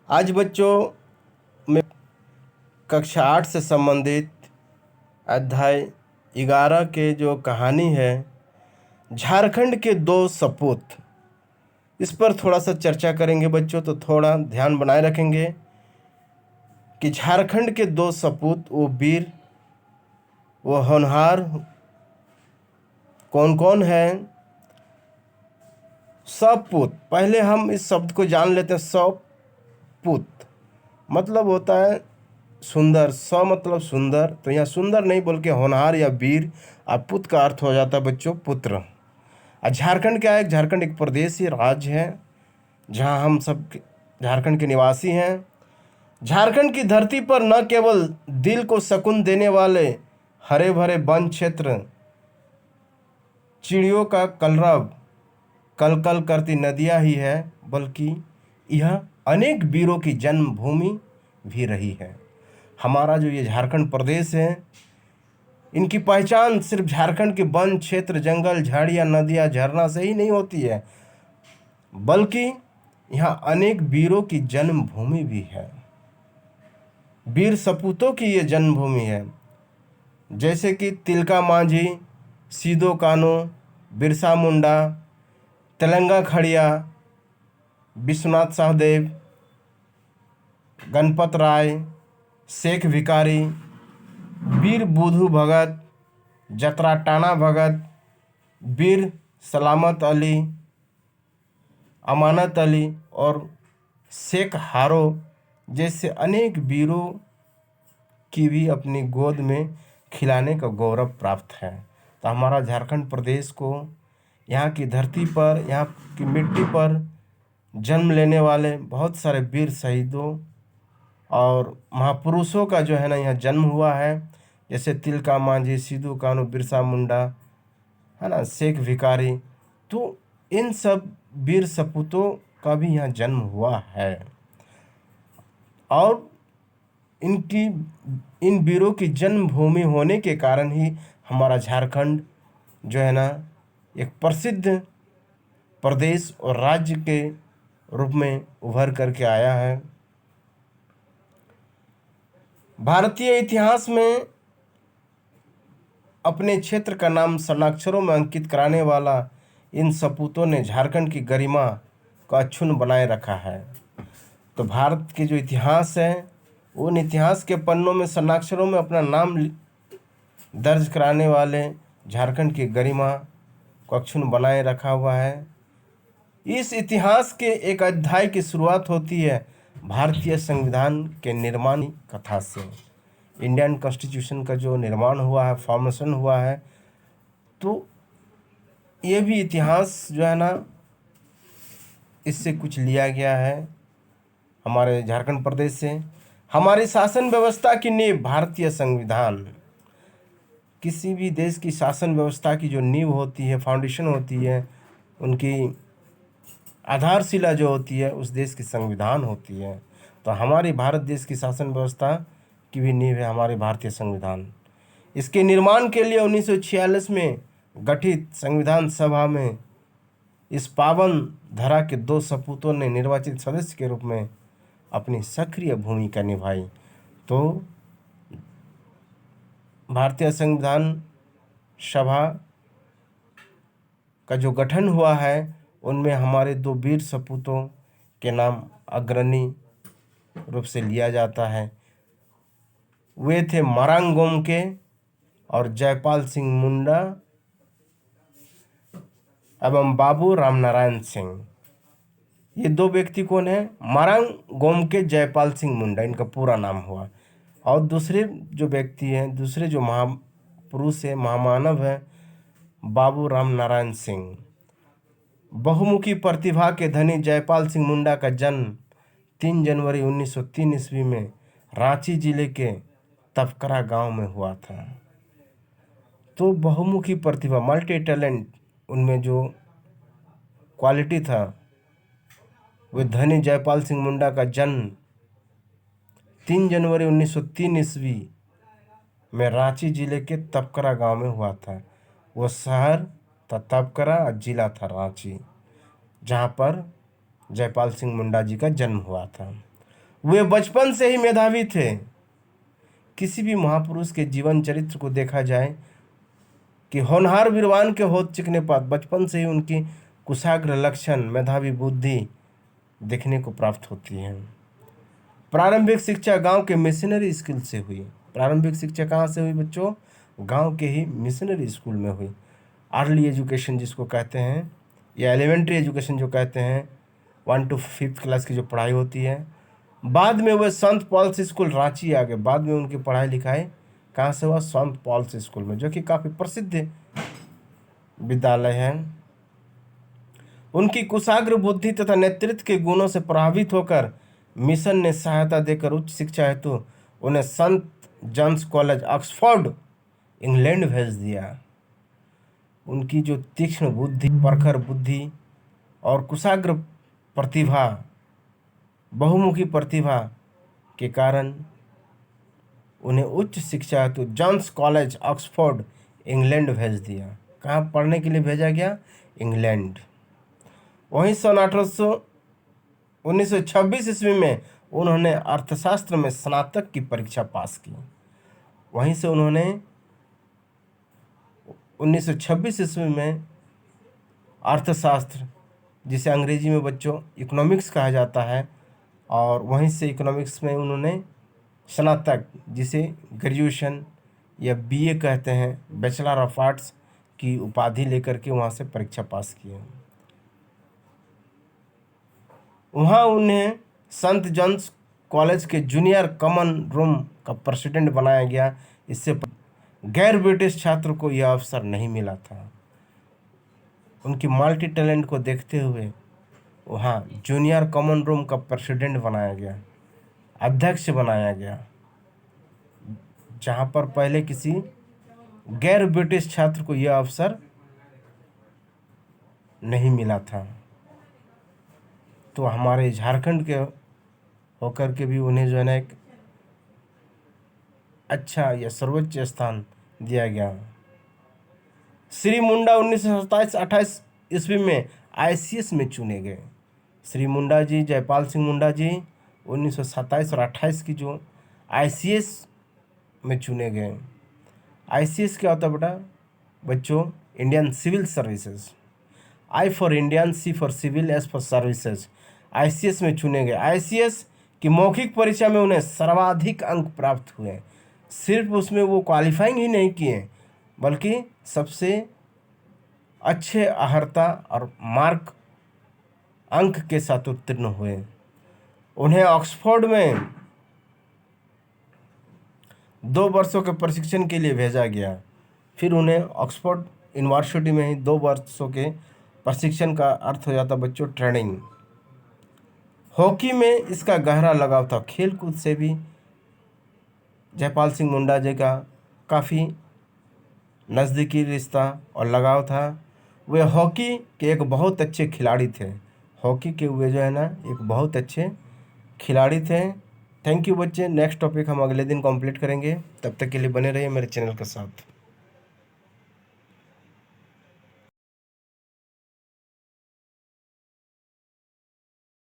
आज बच्चों में कक्षा 8 से संबंधित अध्याय 11 के जो कहानी है झारखंड के दो सपूत, इस पर थोड़ा सा चर्चा करेंगे बच्चों। तो थोड़ा ध्यान बनाए रखेंगे कि झारखंड के दो सपूत, वो वीर, वो होनहार कौन कौन है। सपूत, पहले हम इस शब्द को जान लेते हैं। सपूत मतलब होता है सुंदर। मतलब सुंदर, तो यहाँ सुंदर नहीं बोल के होनहार या वीर। अब पुत का अर्थ हो जाता है बच्चों पुत्र। और झारखंड क्या है? झारखंड एक प्रदेशीय राज्य है जहाँ हम सब झारखंड के निवासी हैं। झारखंड की धरती पर न केवल दिल को सुकून देने वाले हरे भरे वन क्षेत्र, चिड़ियों का कलरव, कलकल करती नदियाँ ही है, बल्कि यह अनेक वीरों की जन्मभूमि भी रही है। हमारा जो ये झारखंड प्रदेश है, इनकी पहचान सिर्फ झारखंड के वन क्षेत्र, जंगल, झाड़ियाँ, नदियाँ, झरना से ही नहीं होती है, बल्कि यहाँ अनेक वीरों की जन्मभूमि भी है। वीर सपूतों की ये जन्मभूमि है, जैसे कि तिलका मांझी, सिदो कान्हू, बिरसा मुंडा, तेलंगा खड़िया, विश्वनाथ सहदेव, गणपत राय, शेख भिखारी, वीर बुधू भगत, जतरा टाना भगत, वीर सलामत अली, अमानत अली और शेख हारो जैसे अनेक वीरों की भी अपनी गोद में खिलाने का गौरव प्राप्त है। तो हमारा झारखंड प्रदेश को यहाँ की धरती पर, यहाँ की मिट्टी पर जन्म लेने वाले बहुत सारे वीर शहीदों और महापुरुषों का जो है ना यहाँ जन्म हुआ है। जैसे तिलका मांझी, सिदो कान्हू, बिरसा मुंडा, है ना, शेख भिखारी। तो इन सब वीर सपूतों का भी यहाँ जन्म हुआ है। और इन वीरों की जन्मभूमि होने के कारण ही हमारा झारखंड जो है ना एक प्रसिद्ध प्रदेश और राज्य के रूप में उभर करके आया है। भारतीय इतिहास में अपने क्षेत्र का नाम स्वर्णाक्षरों में अंकित कराने वाला इन सपूतों ने झारखंड की गरिमा को अक्षुण्ण बनाए रखा है। तो भारत के जो इतिहास है, उन इतिहास के पन्नों में स्वर्णाक्षरों में अपना नाम दर्ज कराने वाले झारखंड की गरिमा को अक्षुण्ण बनाए रखा हुआ है। इस इतिहास के एक अध्याय की शुरुआत होती है भारतीय संविधान के निर्माण कथा से। इंडियन कॉन्स्टिट्यूशन का जो निर्माण हुआ है, फॉर्मेशन हुआ है, तो ये भी इतिहास जो है ना इससे कुछ लिया गया है हमारे झारखंड प्रदेश से। हमारी शासन व्यवस्था की नींव भारतीय संविधान। किसी भी देश की शासन व्यवस्था की जो नींव होती है, फाउंडेशन होती है, उनकी आधारशिला जो होती है, उस देश की संविधान होती है। तो हमारे भारत देश की शासन व्यवस्था की भी नींव है हमारे भारतीय संविधान। इसके निर्माण के लिए 1946 में गठित संविधान सभा में इस पावन धरा के दो सपूतों ने निर्वाचित सदस्य के रूप में अपनी सक्रिय भूमिका निभाई। तो भारतीय संविधान सभा का जो गठन हुआ है, उनमें हमारे दो वीर सपूतों के नाम अग्रणी रूप से लिया जाता है। वे थे मरांग गोमके और जयपाल सिंह मुंडा एवं बाबू रामनारायण सिंह। ये दो व्यक्ति कौन है? मरांग गोमके, जयपाल सिंह मुंडा, इनका पूरा नाम हुआ। और दूसरे जो व्यक्ति हैं, दूसरे जो महापुरुष है, महामानव है, बाबू रामनारायण सिंह। बहुमुखी प्रतिभा के धनी जयपाल सिंह मुंडा का जन्म 3 जनवरी 1903 ईस्वी में रांची जिले के तपकरा गांव में हुआ था। तो बहुमुखी प्रतिभा, मल्टी टैलेंट, उनमें जो क्वालिटी था, वे धनी जयपाल सिंह मुंडा का जन्म 3 जनवरी 1903 ईस्वी में रांची जिले के तपकरा गांव में हुआ था। वो शहर था तपकरा और जिला था रांची, जहाँ पर जयपाल सिंह मुंडा जी का जन्म हुआ था। वे बचपन से ही मेधावी थे। किसी भी महापुरुष के जीवन चरित्र को देखा जाए कि होनहार वीरवान के होत चिकने पात बचपन से ही उनकी कुशाग्र लक्षण, मेधावी बुद्धि देखने को प्राप्त होती है। प्रारंभिक शिक्षा गांव के मिशनरी स्कूल से हुई। प्रारंभिक शिक्षा कहाँ से हुई बच्चों? गांव के ही मिशनरी स्कूल में हुई। अर्ली एजुकेशन जिसको कहते हैं, या एलिमेंट्री एजुकेशन जो कहते हैं, 1 to 5 क्लास की जो पढ़ाई होती है। बाद में वह संत पॉल्स स्कूल रांची आ गए। बाद में उनकी पढ़ाई लिखाई कहाँ से हुआ? संत पॉल्स स्कूल में, जो कि काफ़ी प्रसिद्ध विद्यालय है। उनकी कुशाग्र बुद्धि तथा नेतृत्व के गुणों से प्रभावित होकर मिशन ने सहायता देकर उच्च शिक्षा हेतु उन्हें संत जॉन्स कॉलेज ऑक्सफोर्ड इंग्लैंड भेज दिया। उनकी जो तीक्ष्ण बुद्धि, प्रखर बुद्धि और कुशाग्र प्रतिभा, बहुमुखी प्रतिभा के कारण उन्हें उच्च शिक्षा हेतु जॉन्स कॉलेज ऑक्सफोर्ड इंग्लैंड भेज दिया। कहाँ पढ़ने के लिए भेजा गया? इंग्लैंड। वहीं सन 1926 ईस्वी में उन्होंने अर्थशास्त्र में स्नातक की परीक्षा पास की। वहीं से उन्होंने 1926 ईस्वी में अर्थशास्त्र, जिसे अंग्रेजी में बच्चों इकोनॉमिक्स कहा जाता है, और वहीं से इकोनॉमिक्स में उन्होंने स्नातक, जिसे ग्रेजुएशन या बीए कहते हैं, बैचलर ऑफ आर्ट्स की उपाधि लेकर के वहाँ से परीक्षा पास किए। वहाँ उन्हें संत जॉन्स कॉलेज के जूनियर कॉमन रूम का प्रेसिडेंट बनाया गया। इससे गैर ब्रिटिश छात्र को यह अवसर नहीं मिला था। उनकी मल्टी टैलेंट को देखते हुए वहाँ जूनियर कॉमन रूम का प्रेसिडेंट बनाया गया, अध्यक्ष बनाया गया, जहाँ पर पहले किसी गैर ब्रिटिश छात्र को यह अवसर नहीं मिला था। तो हमारे झारखंड के होकर के भी उन्हें जो है ना एक अच्छा या सर्वोच्च स्थान दिया गया। श्री मुंडा 1927-28 ईस्वी में ICS में चुने गए। श्री मुंडा जी, जयपाल सिंह मुंडा जी 1927 और 28 की जो ICS में चुने गए। ICS क्या होता है बेटा? बच्चों, Indian civil services. I for Indian, C for civil, S for services. ICS में चुने गए। ICS की मौखिक परीक्षा में उन्हें सर्वाधिक अंक प्राप्त हुए। सिर्फ उसमें वो क्वालिफाइंग ही नहीं किए, बल्कि सबसे अच्छे अहर्ता और मार्क अंक के साथ उत्तीर्ण हुए। उन्हें ऑक्सफोर्ड में 2 वर्षों के प्रशिक्षण के लिए भेजा गया। फिर उन्हें ऑक्सफोर्ड यूनिवर्सिटी में ही 2 वर्षों के प्रशिक्षण का अर्थ हो जाता बच्चों ट्रेनिंग। हॉकी में इसका गहरा लगाव था। खेल कूद से भी जयपाल सिंह मुंडा जी का काफ़ी नज़दीकी रिश्ता और लगाव था। वे हॉकी के एक बहुत अच्छे खिलाड़ी थे। हॉकी के वे जो है ना एक बहुत अच्छे खिलाड़ी थे। थैंक यू बच्चे। नेक्स्ट टॉपिक हम अगले दिन कंप्लीट करेंगे। तब तक के लिए बने रहिए मेरे चैनल के साथ।